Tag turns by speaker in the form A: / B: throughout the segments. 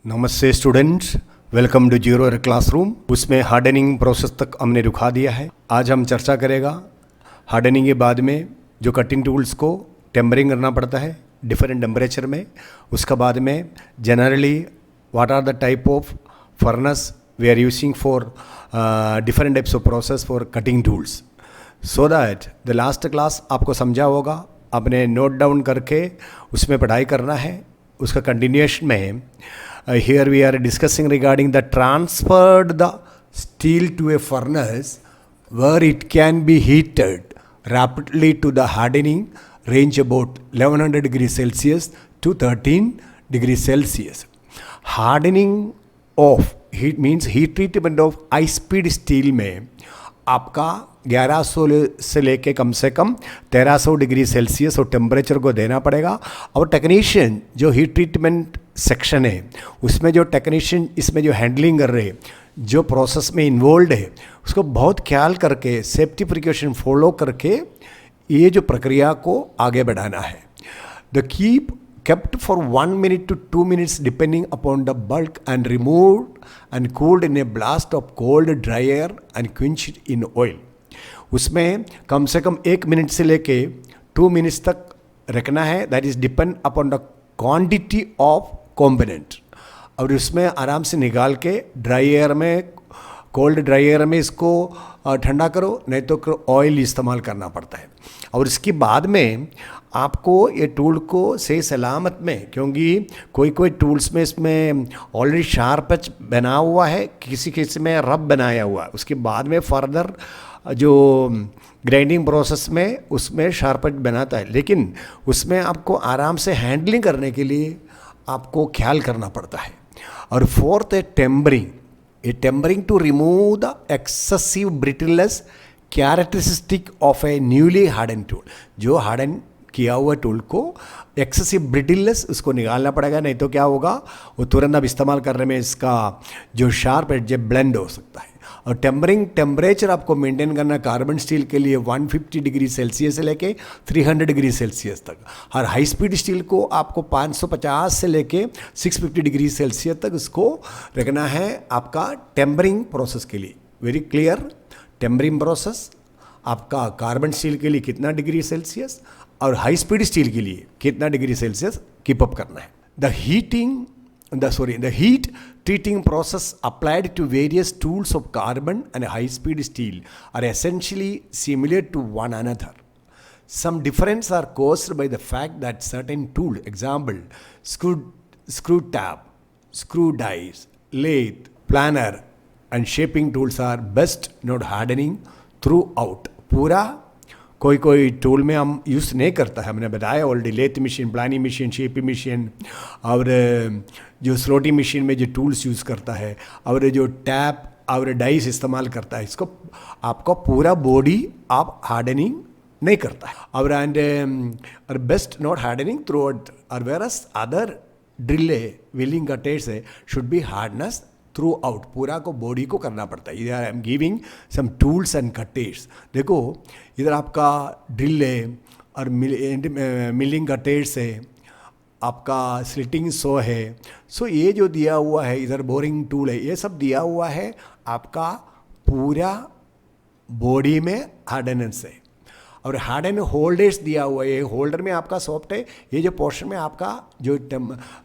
A: नमस्ते students, welcome to zero year classroom. उसमें hardening process तक हमने रुका दिया है। आज हम चर्चा करेगा हार्डनिंग के बाद में जो कटिंग टूल्स को टेम्परिंग करना पड़ता है डिफरेंट टेम्परेचर में। उसके बाद में generally what are the type of furnace we are using for different types of process for cutting tools, so that the last class आपको समझा होगा, आपने नोट डाउन करके उसमें पढ़ाई करना है। उसका कंटिन्यूएशन में here we are discussing regarding the transferred the steel to a furnace where it can be heated rapidly to the hardening range about 1100 degrees Celsius to 13 degrees Celsius. Hardening of heat means heat treatment of high speed steel में आपका 1100 से लेके कम से कम 1300 degree Celsius और temperature को देना पड़ेगा। और टेक्नीशियन जो हीट ट्रीटमेंट सेक्शन है उसमें जो टेक्नीशियन इसमें जो हैंडलिंग कर रहे हैं, जो प्रोसेस में इन्वॉल्व है, उसको बहुत ख्याल करके सेफ्टी प्रिकॉशन फॉलो करके ये जो प्रक्रिया को आगे बढ़ाना है। The keep kept for 1 minute to 2 minutes depending upon the bulk and removed and cooled in a blast of cold dry air and quenched in oil. उसमें कम से कम 1 मिनट से लेके 2 मिनट्स तक रखना है। That is depend upon the quantity of component. और उसमें आराम से निकाल के ड्राई एयर में, कोल्ड ड्राई एयर में इसको ठंडा करो, नहीं तो ऑयल इस्तेमाल करना पड़ता है। और इसके बाद में आपको ये टूल को सही सलामत में, क्योंकि कोई कोई टूल्स में इसमें ऑलरेडी शार्प एज बना हुआ है, किसी किसी में रब बनाया हुआ है, उसके बाद में फर्दर जो ग्राइंडिंग प्रोसेस में उसमें शार्प एज बनाता है, लेकिन उसमें आपको आराम से हैंडलिंग करने के लिए आपको ख्याल करना पड़ता है। और फोर्थ है टेम्परिंग। ये tempering to remove the excessive brittleness characteristic of a newly harden tool. जो हार्डन किया हुआ टूल को एक्सेसिव ब्रिटलनेस उसको निकालना पड़ेगा, नहीं तो क्या होगा, वो तुरंत अब इस्तेमाल करने में इसका जो शार्प एज ब्लेंड हो सकता है। और टेम्परिंग टेम्परेचर आपको मेंटेन करना कार्बन स्टील के लिए 150 डिग्री सेल्सियस से लेके 300 डिग्री सेल्सियस तक। और हाई स्पीड स्टील को आपको 550 से लेके 650 डिग्री सेल्सियस तक इसको रखना है आपका टेम्परिंग प्रोसेस के लिए। वेरी क्लियर, टेम्परिंग प्रोसेस आपका कार्बन स्टील के लिए कितना डिग्री सेल्सियस और हाई स्पीड स्टील के लिए कितना डिग्री सेल्सियस कीप अप करना है। The heat treating process applied to various tools of carbon and high-speed steel are essentially similar to one another. Some differences are caused by the fact that certain tools, example, screw tab, screw dies, lathe, planer, and shaping tools are best not hardening throughout. पूरा कोई tool में हम use नहीं करता है, हमने बताया already. Lathe machine, planning machine, shaping machine और जो स्लोटी मशीन में जो टूल्स यूज़ करता है और जो टैप और डाइस इस्तेमाल करता है, इसको आपका पूरा बॉडी आप हार्डनिंग नहीं करता है। और best not hardening throughout. और various other drill wheeling cutters should be hardness throughout, पूरा को बॉडी को करना पड़ता है। इधर I am giving some tools and cutters. देखो इधर आपका ड्रिल है और मिलिंग कटेज है, आपका स्लिटिंग सो है। सो ये जो दिया हुआ है, इधर बोरिंग टूल है, ये सब दिया हुआ है आपका पूरा बॉडी में हार्डनेस है। और हार्डन होल्डर्स दिया हुआ है, ये होल्डर में आपका सॉफ्ट है, ये जो पोर्शन में आपका जो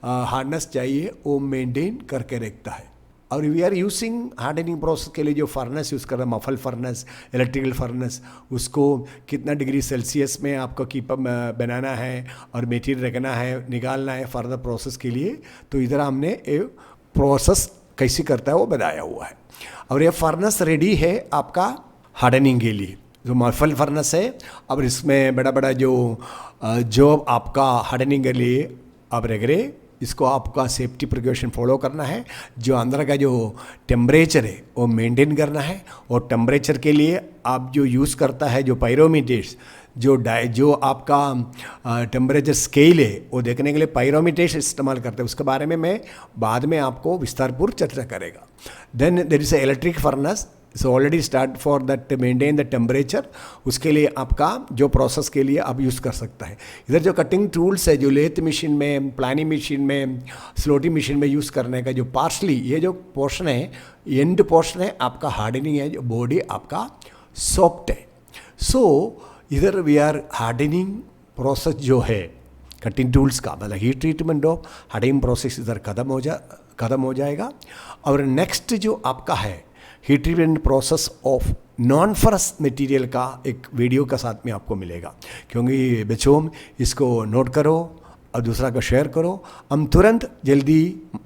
A: हार्डनेस चाहिए वो मेंटेन करके रखता है। और we are using hardening process के लिए जो फर्नेस यूज़ कर रहे हैं, मफल फर्नेस, इलेक्ट्रिकल फर्नेस, उसको कितना डिग्री सेल्सियस में आपको कीप बनाना है और मटेरियल रखना है, निकालना है फर्दर प्रोसेस के लिए। तो इधर हमने ये प्रोसेस कैसे करता है वो बताया हुआ है। और ये फर्नेस रेडी है आपका हार्डनिंग के लिए, जो मफल फर्नेस है। अब इसमें बड़ा बड़ा जो आपका हार्डनिंग के लिए आप रख रहे, इसको आपका सेफ्टी प्रिकॉशन फॉलो करना है। जो अंदर का जो टेम्परेचर है वो मेंटेन करना है। और टेम्परेचर के लिए आप जो यूज़ करता है जो पायरोमीटर्स, जो आपका टेम्परेचर स्केल है वो देखने के लिए पायरोमीटर्स इस्तेमाल करते हैं। उसके बारे में मैं बाद में आपको विस्तारपूर्वक चर्चा करेगा। Then there is electric furnace. So already start for that maintain the temperature, उसके लिए आपका जो प्रोसेस के लिए आप यूज़ कर सकता है। इधर जो कटिंग टूल्स है जो लेथ मशीन में, प्लानिंग मशीन में, स्लोटी मशीन में यूज़ करने का जो पार्शली ये जो पोर्शन है, एंड पोर्शन है आपका हार्डनिंग है, जो बॉडी आपका सॉफ्ट है। सो इधर वी आर हार्डनिंग प्रोसेस जो है कटिंग टूल्स का, मतलब heat treatment of hardening process इधर खत्म हो जाएगा। और नेक्स्ट जो आपका है heat treatment process of non फरस मटेरियल का एक वीडियो का साथ में आपको मिलेगा। क्योंकि बच्चों इसको नोट करो और दूसरा को शेयर करो। हम तुरंत जल्दी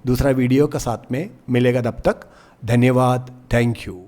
A: दूसरा वीडियो का साथ में मिलेगा, तब तक धन्यवाद, थैंक यू।